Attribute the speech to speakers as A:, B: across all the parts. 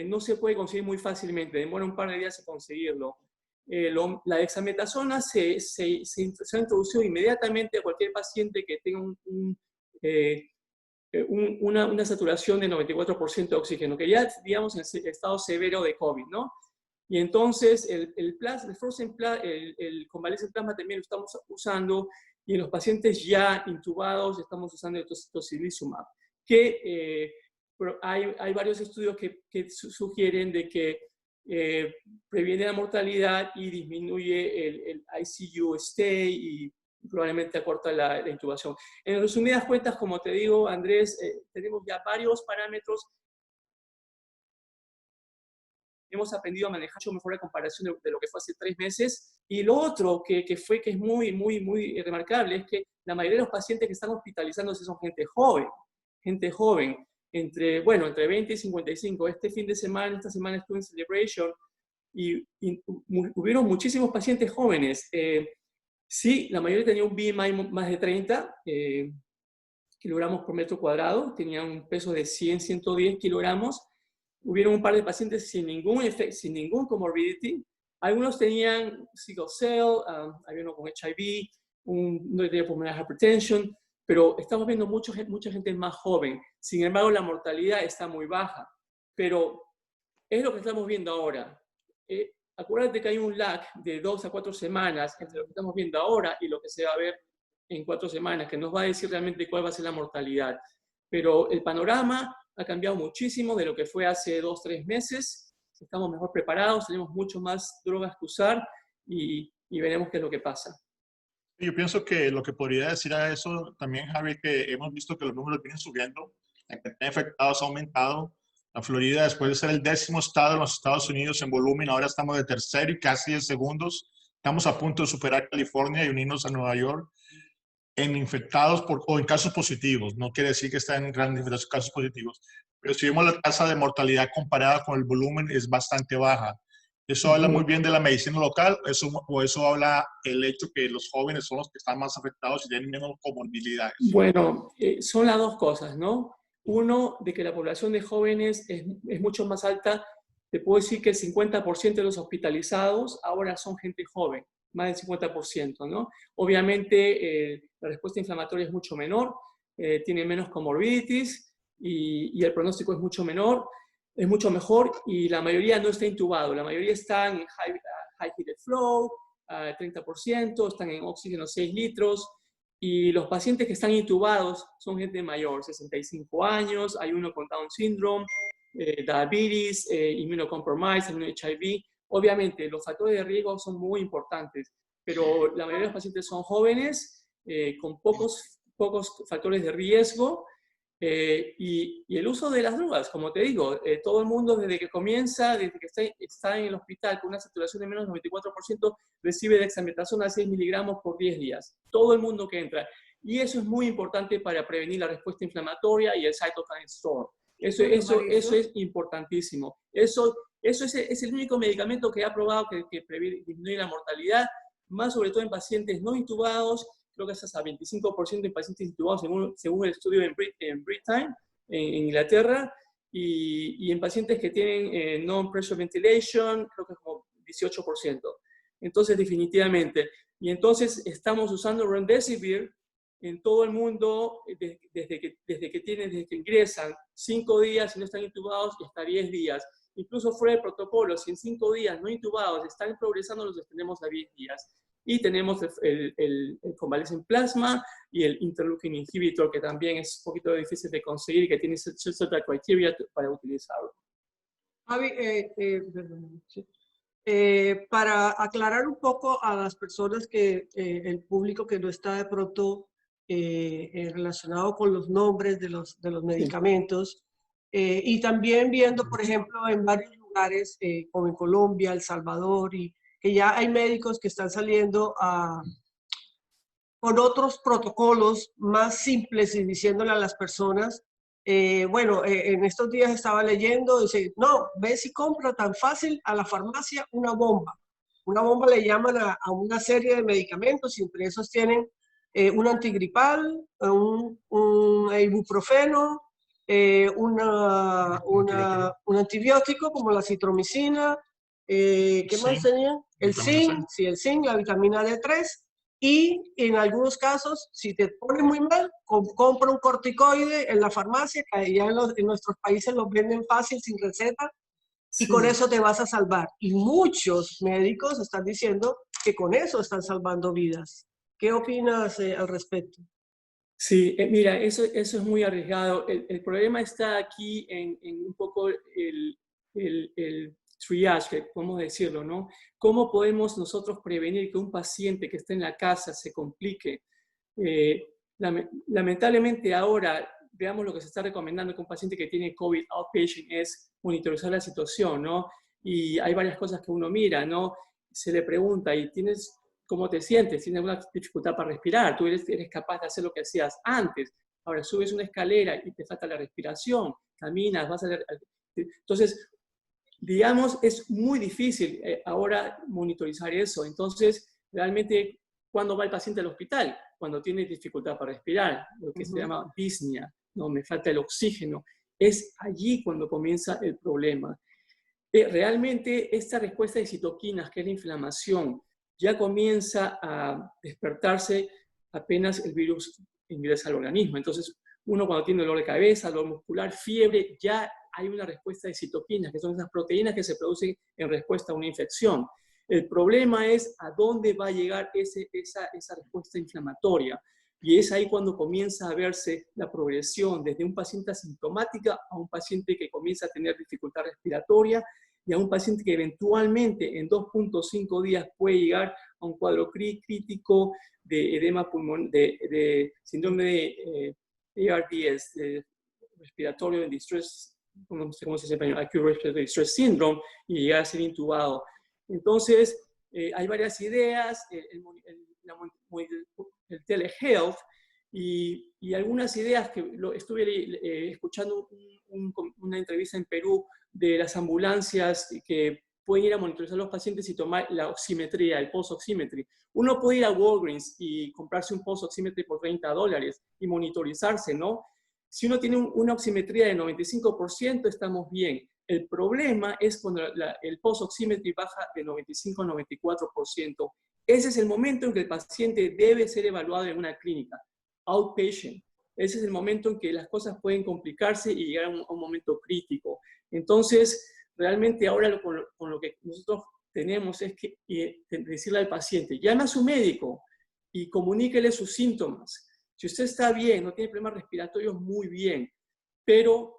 A: no se puede conseguir muy fácilmente, demora un par de días en conseguirlo. La dexametasona se ha introducido inmediatamente a cualquier paciente que tenga una saturación de 94% de oxígeno, que ya, digamos, en estado severo de COVID, ¿no? Y entonces el convalescent plasma también lo estamos usando, y en los pacientes ya intubados estamos usando el tocilizumab, que hay varios estudios que sugieren de que previene la mortalidad y disminuye el ICU stay y probablemente acorta la intubación. En resumidas cuentas, como te digo, Andrés, tenemos ya varios parámetros. Hemos aprendido a manejar mucho mejor la comparación de lo que fue hace 3 meses. Y lo otro que es muy remarcable es que la mayoría de los pacientes que están hospitalizándose son gente joven, entre 20 y 55. Esta semana estuve en Celebration y hubieron muchísimos pacientes jóvenes. Sí, la mayoría tenía un BMI más de 30 kilogramos por metro cuadrado, tenían un peso de 110 kilogramos. Hubieron un par de pacientes sin ningún comorbidity. Algunos tenían sickle cell, había uno con HIV, uno tenía pulmonary hypertension, pero estamos viendo mucha gente más joven. Sin embargo, la mortalidad está muy baja. Pero es lo que estamos viendo ahora. Acuérdate que hay un lag de 2 a 4 semanas entre lo que estamos viendo ahora y lo que se va a ver en 4 semanas, que nos va a decir realmente cuál va a ser la mortalidad. Pero el panorama ha cambiado muchísimo de lo que fue hace 2 o 3 meses. Estamos mejor preparados, tenemos mucho más drogas que usar y veremos qué es lo que pasa.
B: Yo pienso que lo que podría decir a eso también, Javi, que hemos visto que los números vienen subiendo, la cantidad de infectados ha aumentado. La Florida, después de ser el 10º estado en los Estados Unidos en volumen, ahora estamos de tercero y casi de segundos. Estamos a punto de superar California y unirnos a Nueva York en infectados o en casos positivos. No quiere decir que estén en grandes casos positivos, pero si vemos la tasa de mortalidad comparada con el volumen es bastante baja. ¿Eso habla muy bien de la medicina local o eso habla el hecho que los jóvenes son los que están más afectados y tienen menos comorbilidades?
A: Bueno, son las dos cosas, ¿no? Uno, de que la población de jóvenes es mucho más alta. Te puedo decir que el 50% de los hospitalizados ahora son gente joven, más del 50%, ¿no? Obviamente, la respuesta inflamatoria es mucho menor, tiene menos comorbidities y el pronóstico es mucho mejor, y la mayoría no está intubado, la mayoría están en high heated flow, 30%, están en oxígeno 6 litros, y los pacientes que están intubados son gente mayor, 65 años, hay uno con Down syndrome, diabetes, immunocompromised, HIV. Obviamente, los factores de riesgo son muy importantes, pero la mayoría de los pacientes son jóvenes, con pocos factores de riesgo, y el uso de las drogas, como te digo, todo el mundo desde que está en el hospital con una saturación de menos del 94%, recibe dexametasona 6 miligramos por 10 días. Todo el mundo que entra. Y eso es muy importante para prevenir la respuesta inflamatoria y el cytokine storm. Eso es importantísimo. Eso es el único medicamento que ha probado que disminuye la mortalidad, más sobre todo en pacientes no intubados. Creo que es hasta 25% de pacientes intubados según el estudio en Britain, en Inglaterra, y en pacientes que tienen non-pressure ventilation, creo que es como 18%. Entonces, definitivamente. Y entonces estamos usando Remdesivir en todo el mundo desde que ingresan 5 días y no están intubados y hasta 10 días. Incluso fuera del protocolo, si en 5 días no intubados están progresando, los extendemos a 10 días. Y tenemos el convalescent plasma y el interleukin inhibitor, que también es un poquito difícil de conseguir y que tiene cierta criteria para utilizarlo.
C: Javi, para aclarar un poco a las personas el público que no está de pronto relacionado con los nombres de los medicamentos, y también viendo, por ejemplo, en varios lugares, como en Colombia, El Salvador, y que ya hay médicos que están saliendo con otros protocolos más simples y diciéndole a las personas, en estos días estaba leyendo, dice, no, ve si compra tan fácil a la farmacia una bomba. Una bomba le llaman a una serie de medicamentos y entre esos tienen un antigripal, un ibuprofeno, un antibiótico como la citromicina, ¿qué más tenía? El zinc, sí, el zinc, la vitamina D3, y en algunos casos, si te pones muy mal, compra un corticoide en la farmacia, que ya en nuestros países los venden fácil, sin receta, y con eso te vas a salvar. Y muchos médicos están diciendo que con eso están salvando vidas. ¿Qué opinas al respecto?
A: Sí, mira, eso es muy arriesgado. El problema está aquí en un poco el triage, podemos decirlo, ¿no? ¿Cómo podemos nosotros prevenir que un paciente que esté en la casa se complique? Lamentablemente ahora, veamos lo que se está recomendando que un paciente que tiene COVID outpatient es monitorizar la situación, ¿no? Y hay varias cosas que uno mira, ¿no? Se le pregunta, ¿y tienes, cómo te sientes? ¿Tienes alguna dificultad para respirar? ¿Tú eres capaz de hacer lo que hacías antes? Ahora subes una escalera y te falta la respiración, caminas, vas a... Entonces, digamos, es muy difícil ahora monitorizar eso. Entonces, realmente, ¿cuándo va el paciente al hospital? Cuando tiene dificultad para respirar, lo que se llama disnea, ¿no? Me falta el oxígeno. Es allí cuando comienza el problema. Realmente, esta respuesta de citoquinas, que es la inflamación, ya comienza a despertarse apenas el virus ingresa al organismo. Entonces, uno cuando tiene dolor de cabeza, dolor muscular, fiebre, ya hay una respuesta de citoquinas, que son esas proteínas que se producen en respuesta a una infección. El problema es a dónde va a llegar esa respuesta inflamatoria. Y es ahí cuando comienza a verse la progresión desde un paciente asintomática a un paciente que comienza a tener dificultad respiratoria y a un paciente que eventualmente en 2.5 días puede llegar a un cuadro crítico de edema pulmonar, de síndrome de ARDS, de respiratorio en distress, no sé cómo se dice en español, acute respiratory distress syndrome, y llegar a ser intubado. Entonces, hay varias ideas, el telehealth, y algunas ideas que estuve escuchando una entrevista en Perú de las ambulancias que pueden ir a monitorizar a los pacientes y tomar la oximetría, el pulse oximetry. Uno puede ir a Walgreens y comprarse un pulse oximetry por $30 y monitorizarse, ¿no? Si uno tiene una oximetría de 95%, estamos bien. El problema es cuando el pulse oximetry baja de 95 a 94%. Ese es el momento en que el paciente debe ser evaluado en una clínica, outpatient. Ese es el momento en que las cosas pueden complicarse y llegar a un momento crítico. Entonces, realmente ahora con lo que nosotros tenemos es que decirle al paciente, llame a su médico y comuníquele sus síntomas. Si usted está bien, no tiene problemas respiratorios, muy bien, pero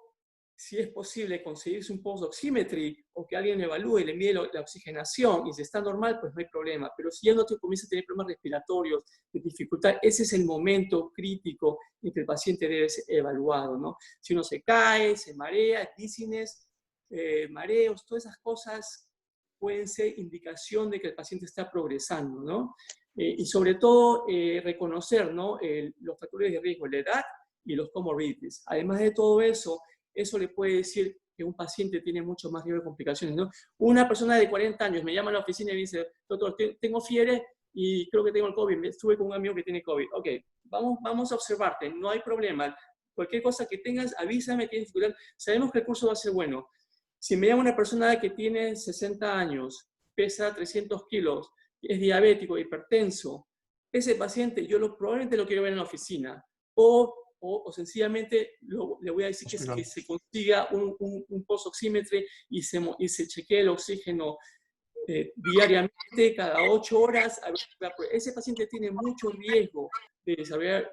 A: si es posible conseguirse un pulse oximetry o que alguien evalúe y le mide la oxigenación y si está normal, pues no hay problema. Pero si ya no comienza a tener problemas respiratorios, de dificultad, ese es el momento crítico en que el paciente debe ser evaluado, ¿no? Si uno se cae, se marea, dizziness, mareos, todas esas cosas pueden ser indicación de que el paciente está progresando, ¿no? Y sobre todo reconocer, ¿no? Los factores de riesgo, la edad y los comorbidities. Además de todo eso, eso le puede decir que un paciente tiene mucho más riesgo de complicaciones, ¿no? Una persona de 40 años me llama a la oficina y dice, doctor, tengo fiebre y creo que tengo el COVID, estuve con un amigo que tiene COVID. Ok, vamos a observarte, no hay problema. Cualquier cosa que tengas, avísame, tienes dificultad. Sabemos que el curso va a ser bueno. Si me llama una persona que tiene 60 años, pesa 300 kilos, es diabético, hipertenso, ese paciente probablemente lo quiero ver en la oficina. O sencillamente le voy a decir que se consiga un pulse oximetry y se chequee el oxígeno diariamente, cada 8 horas. Ese paciente tiene mucho riesgo de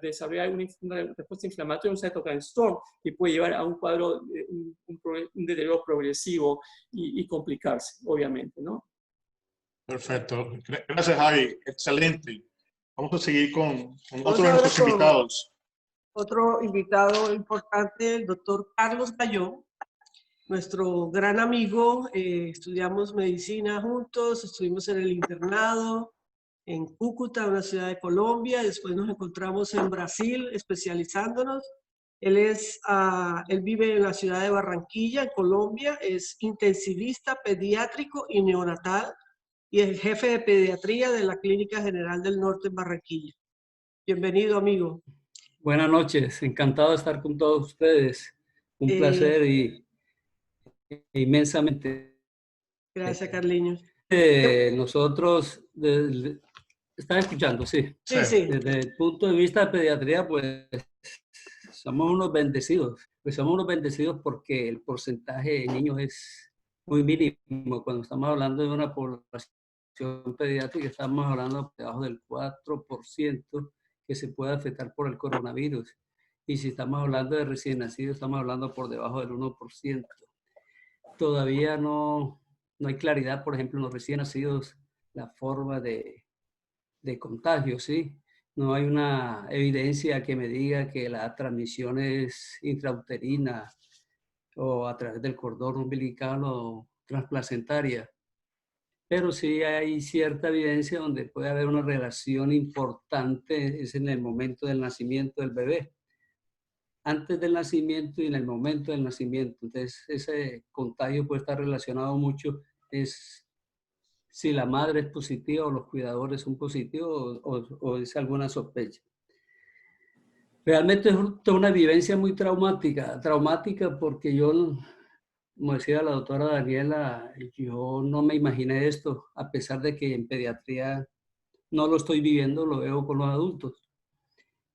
A: desarrollar una respuesta inflamatoria, un cytokine storm, que puede llevar a un cuadro, un deterioro progresivo y complicarse, obviamente, ¿no?
B: Perfecto. Gracias, Javi. Excelente. Vamos a seguir con otro de nuestros invitados.
C: Otro invitado importante, el doctor Carlos Bayón, nuestro gran amigo. Estudiamos medicina juntos, estuvimos en el internado en Cúcuta, una ciudad de Colombia. Después nos encontramos en Brasil especializándonos. Él vive en la ciudad de Barranquilla, en Colombia. Es intensivista pediátrico y neonatal y es jefe de pediatría de la Clínica General del Norte en Barranquilla. Bienvenido, amigo.
D: Buenas noches, encantado de estar con todos ustedes. Un placer y inmensamente.
C: Gracias, Carliños.
D: Nosotros, ¿están escuchando? Sí.
C: Sí, sí.
D: Desde el punto de vista de pediatría, pues somos unos bendecidos. Pues somos unos bendecidos porque el porcentaje de niños es muy mínimo. Cuando estamos hablando de una población pediátrica, estamos hablando de debajo del 4% que se puede afectar por el coronavirus. Y si estamos hablando de recién nacidos, estamos hablando por debajo del 1%. Todavía no hay claridad, por ejemplo, en los recién nacidos, la forma de contagio, ¿sí? No hay una evidencia que me diga que la transmisión es intrauterina o a través del cordón umbilical o transplacentaria. Pero sí hay cierta evidencia donde puede haber una relación importante, es en el momento del nacimiento del bebé. Antes del nacimiento y en el momento del nacimiento. Entonces, ese contagio puede estar relacionado mucho, es si la madre es positiva o los cuidadores son positivos o es alguna sospecha. Realmente es toda una vivencia muy traumática porque yo, como decía la doctora Daniela, yo no me imaginé esto, a pesar de que en pediatría no lo estoy viviendo, lo veo con los adultos.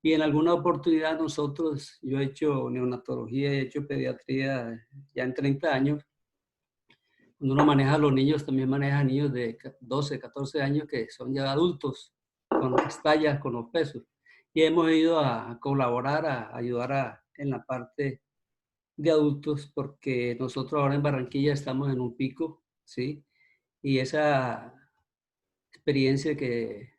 D: Y en alguna oportunidad nosotros, yo he hecho neonatología, he hecho pediatría ya en 30 años. Cuando uno maneja a los niños, también maneja a niños de 12, 14 años que son ya adultos, con las tallas, con los pesos. Y hemos ido a colaborar, a ayudar en la parte de adultos, porque nosotros ahora en Barranquilla estamos en un pico, ¿sí? Y esa experiencia que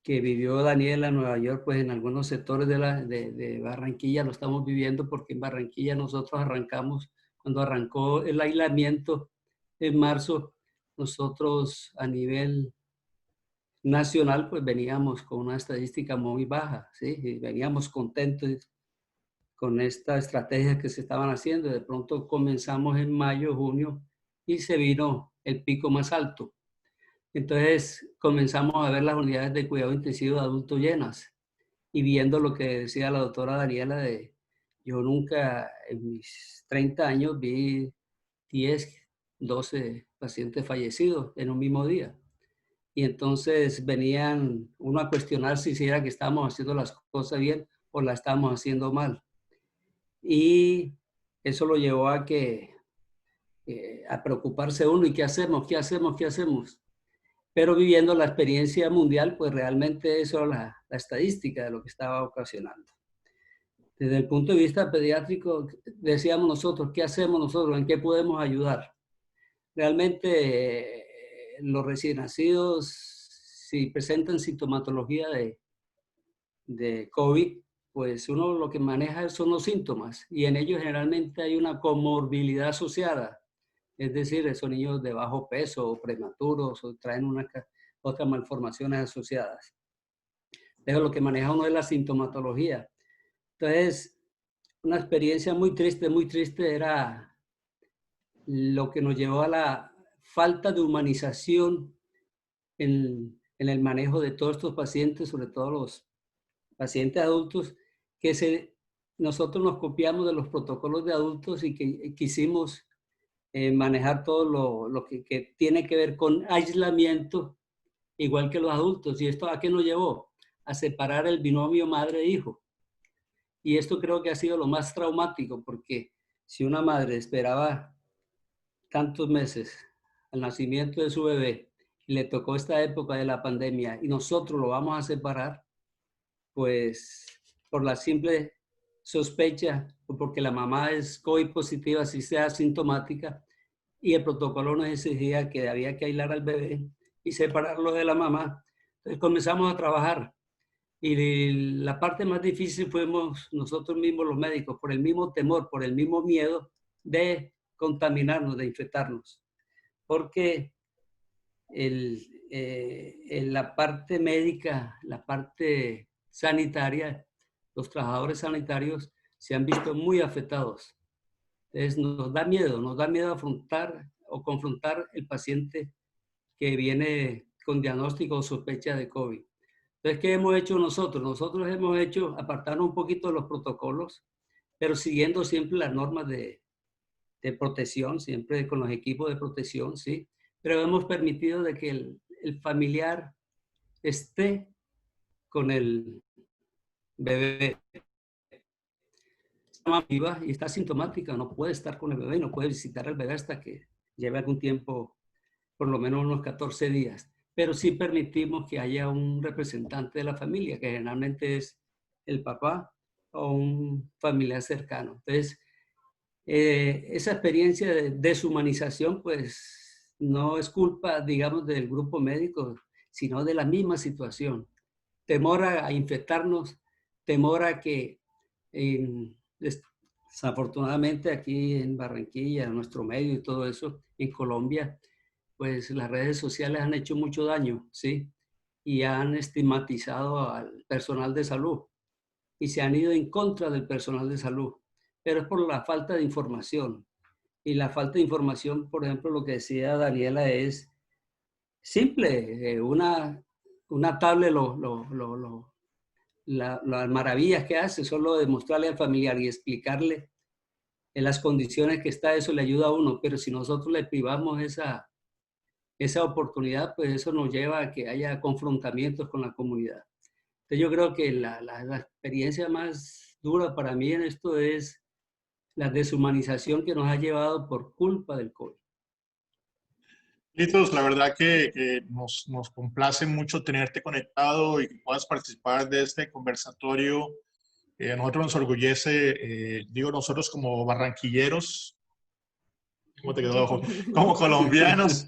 D: vivió Daniela en Nueva York, pues en algunos sectores de Barranquilla lo estamos viviendo porque en Barranquilla nosotros arrancamos, cuando arrancó el aislamiento en marzo, nosotros a nivel nacional pues veníamos con una estadística muy baja, ¿sí? Y veníamos contentos con esta estrategia que se estaban haciendo. De pronto comenzamos en mayo, junio y se vino el pico más alto. Entonces comenzamos a ver las unidades de cuidado intensivo de adultos llenas y viendo lo que decía la doctora Daniela de yo nunca en mis 30 años vi 10, 12 pacientes fallecidos en un mismo día. Y entonces venían uno a cuestionar si era que estábamos haciendo las cosas bien o las estábamos haciendo mal. Y eso lo llevó a a preocuparse uno y ¿qué hacemos? ¿Qué hacemos? ¿Qué hacemos? Pero viviendo la experiencia mundial, pues realmente eso es la estadística de lo que estaba ocasionando. Desde el punto de vista pediátrico, decíamos nosotros, ¿qué hacemos nosotros? ¿En qué podemos ayudar? Realmente los recién nacidos, si presentan sintomatología de COVID, pues uno lo que maneja son los síntomas y en ellos generalmente hay una comorbilidad asociada. Es decir, son niños de bajo peso o prematuros o traen otras malformaciones asociadas. Pero lo que maneja uno es la sintomatología. Entonces, una experiencia muy triste era lo que nos llevó a la falta de humanización en el manejo de todos estos pacientes, sobre todo los pacientes adultos, que nosotros nos copiamos de los protocolos de adultos y que quisimos manejar todo lo que tiene que ver con aislamiento, igual que los adultos. ¿Y esto a qué nos llevó? A separar el binomio madre-hijo. Y esto creo que ha sido lo más traumático, porque si una madre esperaba tantos meses al nacimiento de su bebé y le tocó esta época de la pandemia y nosotros lo vamos a separar, pues por la simple sospecha o porque la mamá es COVID positiva, si sea asintomática, y el protocolo nos exigía que había que aislar al bebé y separarlo de la mamá. Entonces comenzamos a trabajar y la parte más difícil fuimos nosotros mismos los médicos, por el mismo temor, por el mismo miedo de contaminarnos, de infectarnos. Porque la parte médica, la parte sanitaria, los trabajadores sanitarios se han visto muy afectados. Entonces nos da miedo afrontar o confrontar el paciente que viene con diagnóstico o sospecha de COVID. Entonces, ¿qué hemos hecho nosotros? Nosotros hemos hecho apartarnos un poquito de los protocolos pero siguiendo siempre las normas de protección, siempre con los equipos de protección, ¿sí? Pero hemos permitido de que el familiar esté con el bebé. Está viva y está asintomática, no puede estar con el bebé, no puede visitar al bebé hasta que lleve algún tiempo, por lo menos unos 14 días. Pero sí permitimos que haya un representante de la familia, que generalmente es el papá o un familiar cercano. Entonces, esa experiencia de deshumanización, pues no es culpa, digamos, del grupo médico, sino de la misma situación. Temor a infectarnos, temor a que, desafortunadamente aquí en Barranquilla, en nuestro medio y todo eso, en Colombia, pues las redes sociales han hecho mucho daño, ¿sí? Y han estigmatizado al personal de salud y se han ido en contra del personal de salud, pero es por la falta de información. Y la falta de información, por ejemplo, lo que decía Daniela es simple, una tablet, las maravillas que hace, solo demostrarle al familiar y explicarle en las condiciones que está, eso le ayuda a uno, pero si nosotros le privamos esa oportunidad, pues eso nos lleva a que haya confrontamientos con la comunidad. Entonces yo creo que la experiencia más dura para mí en esto es la deshumanización que nos ha llevado por culpa del COVID.
B: Litos, la verdad que nos complace mucho tenerte conectado y que puedas participar de este conversatorio. A nosotros nos orgullece, digo nosotros como barranquilleros, ¿cómo te quedó, ojo? Como colombianos,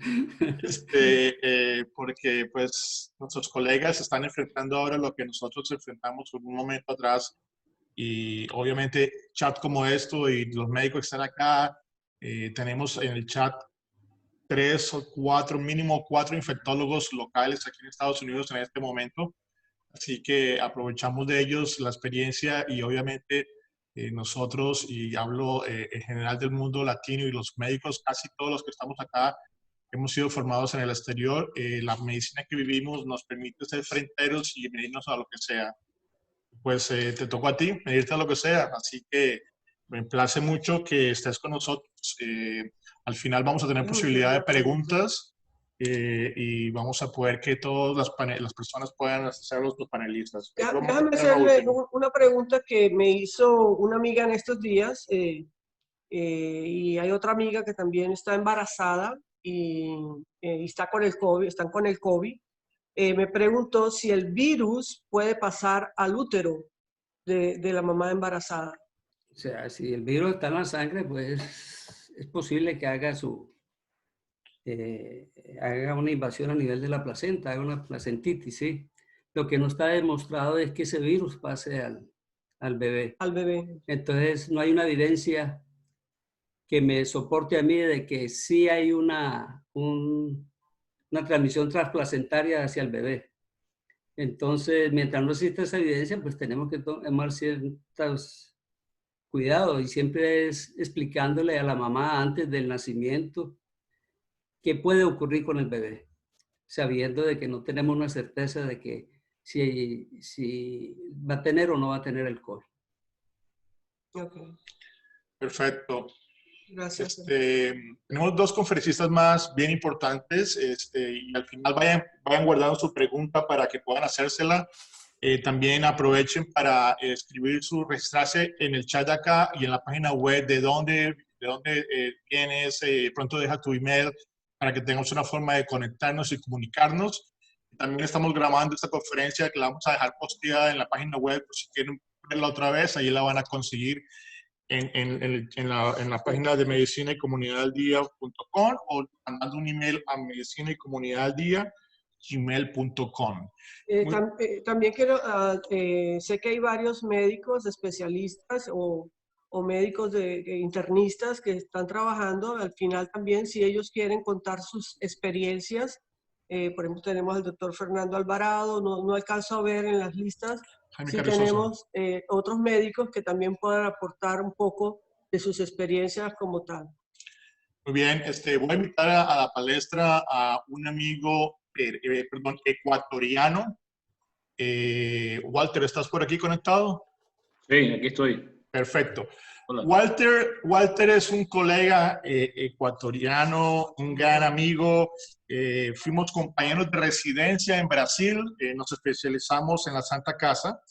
B: porque pues nuestros colegas están enfrentando ahora lo que nosotros enfrentamos en un momento atrás, y obviamente chat como esto y los médicos que están acá, tenemos en el chat 3 o 4, mínimo 4 infectólogos locales aquí en Estados Unidos en este momento, así que aprovechamos de ellos la experiencia y obviamente nosotros, y hablo en general del mundo latino y los médicos, casi todos los que estamos acá, hemos sido formados en el exterior. La medicina que vivimos nos permite ser fronteros y medirnos a lo que sea. Pues te tocó a ti medirte a lo que sea, así que me place mucho que estés con nosotros. Al final vamos a tener posibilidad de preguntas y vamos a poder que todas las personas puedan hacer los panelistas.
C: Déjame hacerle una pregunta que me hizo una amiga en estos días, y hay otra amiga que también está embarazada y está con el COVID, están con el COVID. Me preguntó si el virus puede pasar al útero de la mamá embarazada.
D: O sea, si el virus está en la sangre, pues es posible que haga haga una invasión a nivel de la placenta, haga una placentitis, ¿sí? Lo que no está demostrado es que ese virus pase al bebé.
C: Al bebé.
D: Entonces, no hay una evidencia que me soporte a mí de que sí hay una transmisión transplacentaria hacia el bebé. Entonces, mientras no exista esa evidencia, pues tenemos que tomar ciertos cuidados y siempre es explicándole a la mamá antes del nacimiento qué puede ocurrir con el bebé, sabiendo de que no tenemos una certeza de que si va a tener o no va a tener el COVID.
C: Okay.
B: Perfecto.
C: Gracias.
B: Tenemos 2 conferencistas más bien importantes, y al final vayan guardando su pregunta para que puedan hacérsela. También aprovechen para escribir registrarse en el chat de acá y en la página web de dónde vienes, pronto deja tu email para que tengamos una forma de conectarnos y comunicarnos. También estamos grabando esta conferencia que la vamos a dejar posteada en la página web, por si quieren verla otra vez, ahí la van a conseguir en la página de medicina y comunidadaldía.com o mandando un email a medicina y comunidadaldía@gmail.com.
C: También quiero, sé que hay varios médicos especialistas o médicos internistas que están trabajando. Al final también, si ellos quieren contar sus experiencias, por ejemplo, tenemos al doctor Fernando Alvarado, no alcanzo a ver en las listas si tenemos otros médicos que también puedan aportar un poco de sus experiencias como tal.
B: Muy bien, voy a invitar a la palestra a un amigo, ecuatoriano. Walter, ¿estás por aquí conectado?
E: Sí, aquí estoy.
B: Perfecto.
E: Hola.
B: Walter es un colega ecuatoriano, un gran amigo. Fuimos compañeros de residencia en Brasil. Nos especializamos en la Santa Casa.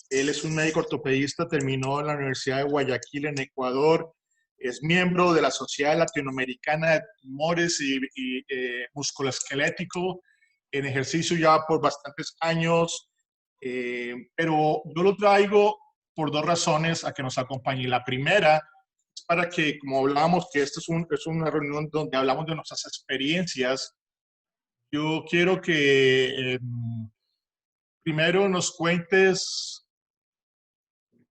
B: Él es un médico ortopedista, terminó en la Universidad de Guayaquil en Ecuador. Es miembro de la Sociedad Latinoamericana de Tumores y Musculoesquelético, en ejercicio ya por bastantes años. Pero yo lo traigo por dos razones a que nos acompañe. La primera es para que, como hablábamos, que esta es una reunión donde hablamos de nuestras experiencias. Yo quiero que primero nos cuentes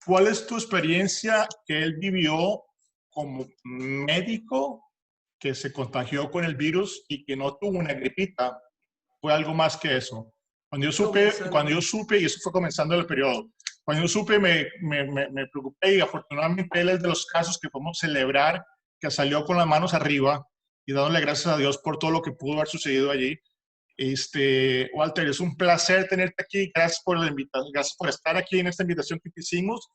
B: cuál es tu experiencia que él vivió como médico que se contagió con el virus y que no tuvo una gripita. Fue algo más que eso. Cuando yo supe, y eso fue comenzando el periodo, cuando yo supe me preocupé, y afortunadamente él es de los casos que podemos celebrar, que salió con las manos arriba y dándole gracias a Dios por todo lo que pudo haber sucedido allí. Walter, es un placer tenerte aquí. Gracias por la invitación, gracias por estar aquí en esta invitación que te hicimos.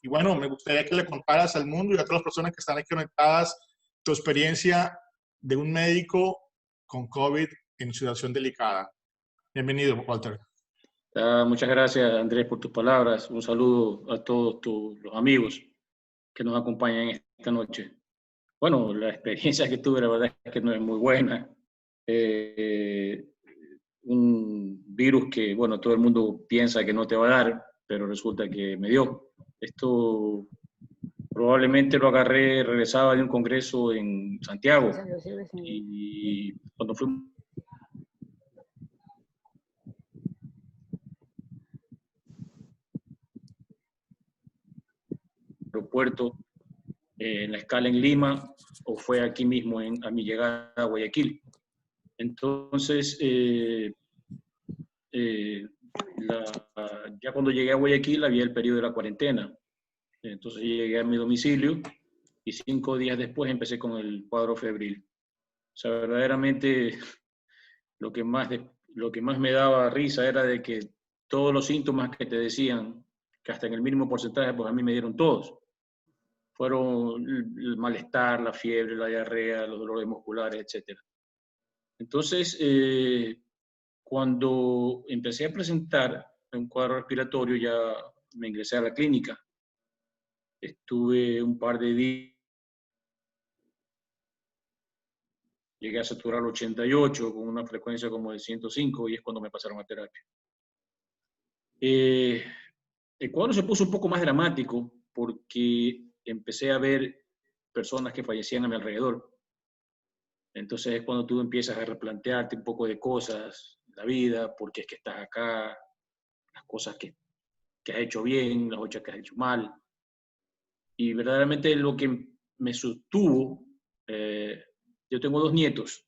B: Y bueno, me gustaría que le contaras al mundo y a todas las personas que están aquí conectadas tu experiencia de un médico con COVID en situación delicada. Bienvenido, Walter.
E: Muchas gracias, Andrés, por tus palabras. Un saludo a todos los amigos que nos acompañan esta noche. Bueno, la experiencia que tuve, la verdad es que no es muy buena. Un virus que, bueno, todo el mundo piensa que no te va a dar, pero resulta que me dio. Esto probablemente lo agarré, regresaba de un congreso en Santiago, y cuando fui al aeropuerto, en la escala en Lima, o fue aquí mismo a mi llegada a Guayaquil. Entonces, ya cuando llegué a Guayaquil había el periodo de la cuarentena. Entonces llegué a mi domicilio y 5 días después empecé con el cuadro febril. O sea, verdaderamente lo que más me daba risa era de que todos los síntomas que te decían, que hasta en el mínimo porcentaje, pues a mí me dieron todos. Fueron el malestar, la fiebre, la diarrea, los dolores musculares, etc. Entonces, cuando empecé a presentar un cuadro respiratorio, ya me ingresé a la clínica. Estuve un par de días, llegué a saturar 88 con una frecuencia como de 105 y es cuando me pasaron a terapia. El cuadro se puso un poco más dramático porque empecé a ver personas que fallecían a mi alrededor. Entonces es cuando tú empiezas a replantearte un poco de cosas, la vida, por qué es que estás acá, las cosas que has hecho bien, las cosas que has hecho mal. Y verdaderamente lo que me sostuvo, yo tengo 2 nietos.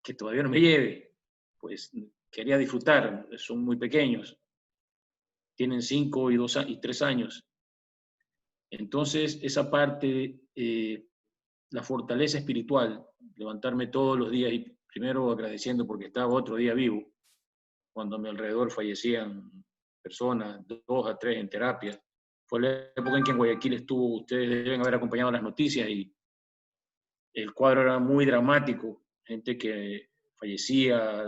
E: Que todavía no me lleve, pues quería disfrutar, son muy pequeños, tienen 5 y 3 años. Entonces, esa parte, la fortaleza espiritual, levantarme todos los días y primero agradeciendo porque estaba otro día vivo, cuando a mi alrededor fallecían personas, 2 a 3 en terapia. Fue la época en que en Guayaquil estuvo, ustedes deben haber acompañado las noticias y el cuadro era muy dramático, gente que fallecía.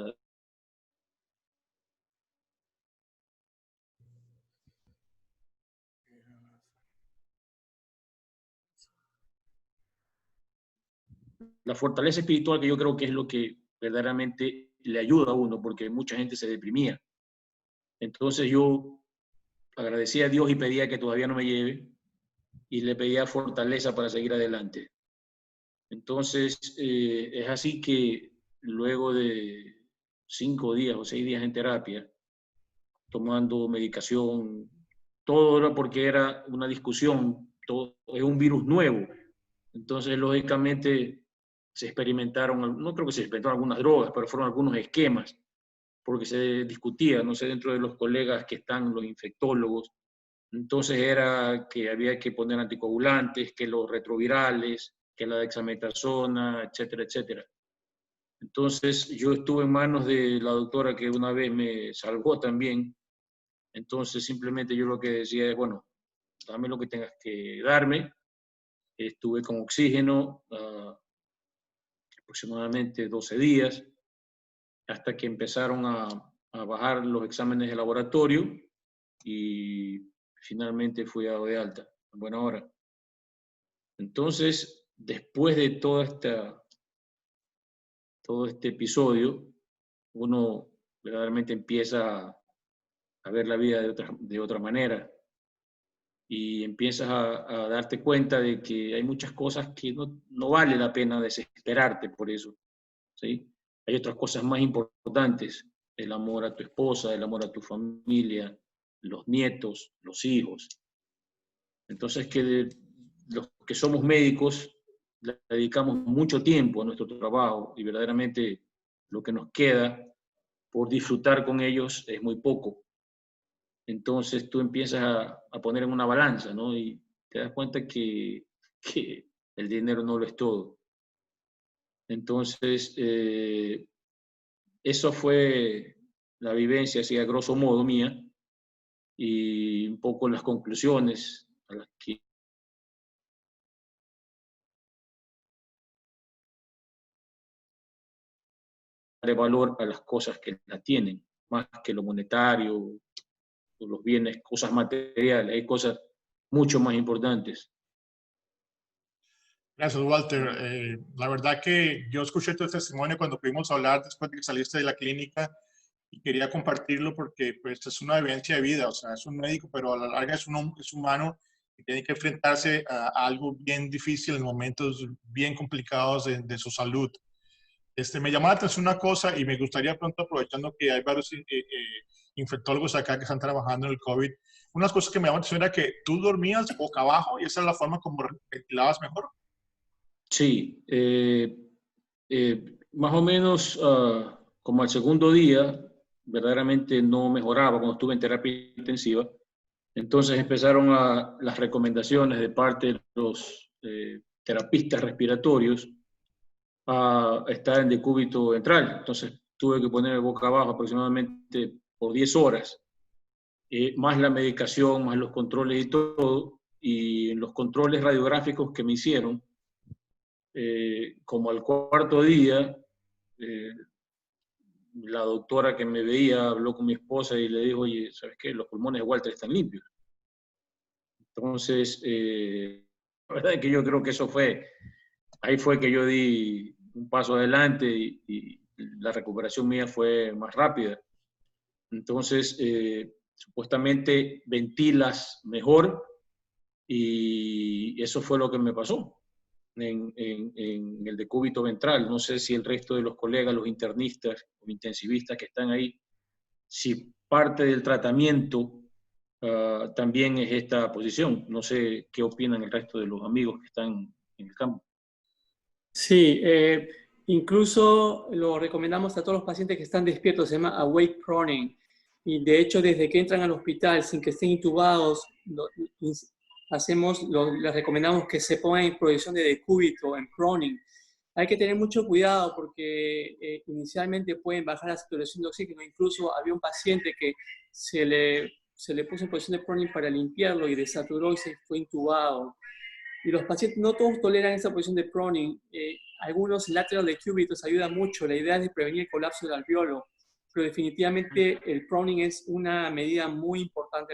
E: La fortaleza espiritual, que yo creo que es lo que verdaderamente le ayuda a uno, porque mucha gente se deprimía. Entonces yo agradecía a Dios y pedía que todavía no me lleve, y le pedía fortaleza para seguir adelante. Entonces, es así que luego de 5 días o 6 días en terapia, tomando medicación, todo era porque era una discusión, todo es un virus nuevo. Entonces, lógicamente, se experimentaron, no creo que se experimentaron algunas drogas, pero fueron algunos esquemas, porque se discutía, no sé, dentro de los colegas que están, los infectólogos. Entonces era que había que poner anticoagulantes, que los retrovirales, que la dexametasona, etcétera, etcétera. Entonces yo estuve en manos de la doctora que una vez me salvó también. Entonces simplemente yo lo que decía es, bueno, dame lo que tengas que darme. Estuve con oxígeno aproximadamente 12 días, hasta que empezaron a bajar los exámenes de laboratorio y finalmente fui dado de alta en buena hora. Entonces, después de todo este episodio, uno verdaderamente empieza a ver la vida de otra manera y empiezas a darte cuenta de que hay muchas cosas que no vale la pena desesperarte por eso, ¿sí? Hay otras cosas más importantes, el amor a tu esposa, el amor a tu familia, los nietos, los hijos. Entonces, que los que somos médicos le dedicamos mucho tiempo a nuestro trabajo y verdaderamente lo que nos queda por disfrutar con ellos es muy poco. Entonces tú empiezas a poner en una balanza, ¿no? Y te das cuenta que el dinero no lo es todo. Entonces, eso fue la vivencia, así a grosso modo mía, y un poco las conclusiones a las que darle valor a las cosas que la tienen, más que lo monetario, los bienes, cosas materiales, hay cosas mucho más importantes.
B: Gracias, Walter. La verdad que yo escuché tu testimonio cuando pudimos hablar después de que saliste de la clínica y quería compartirlo porque pues, es una vivencia de vida, o sea, es un médico, pero a la larga es humano y tiene que enfrentarse a algo bien difícil en momentos bien complicados de su salud. Me llama la atención una cosa y me gustaría pronto, aprovechando que hay varios infectólogos acá que están trabajando en el COVID, unas cosas que me llaman la atención era que tú dormías boca abajo y esa es la forma como ventilabas mejor.
E: Sí, más o menos como al segundo día, verdaderamente no mejoraba cuando estuve en terapia intensiva. Entonces empezaron las recomendaciones de parte de los terapistas respiratorios a estar en decúbito ventral. Entonces tuve que poner boca abajo aproximadamente por 10 horas, más la medicación, más los controles y todo. Y en los controles radiográficos que me hicieron, como al cuarto día, la doctora que me veía habló con mi esposa y le dijo, oye, ¿sabes qué? Los pulmones de Walter están limpios. Entonces, la verdad es que yo creo que ahí fue que yo di un paso adelante y la recuperación mía fue más rápida. Entonces, supuestamente ventilas mejor y eso fue lo que me pasó en el decúbito ventral. No sé si el resto de los colegas, los internistas o intensivistas que están ahí, si parte del tratamiento también es esta posición. No sé qué opinan el resto de los amigos que están en el campo.
A: Sí, incluso lo recomendamos a todos los pacientes que están despiertos, se llama awake proning. Y de hecho, desde que entran al hospital sin que estén intubados, les recomendamos que se pongan en posición de decúbito, en proning. Hay que tener mucho cuidado porque inicialmente pueden bajar la saturación de oxígeno. Incluso había un paciente que se le puso en posición de proning para limpiarlo y desaturó y se fue intubado. Y los pacientes, no todos toleran esa posición de proning. Algunos lateral decúbitos ayuda mucho. La idea es de prevenir el colapso del alveolo. Pero definitivamente el proning es una medida muy importante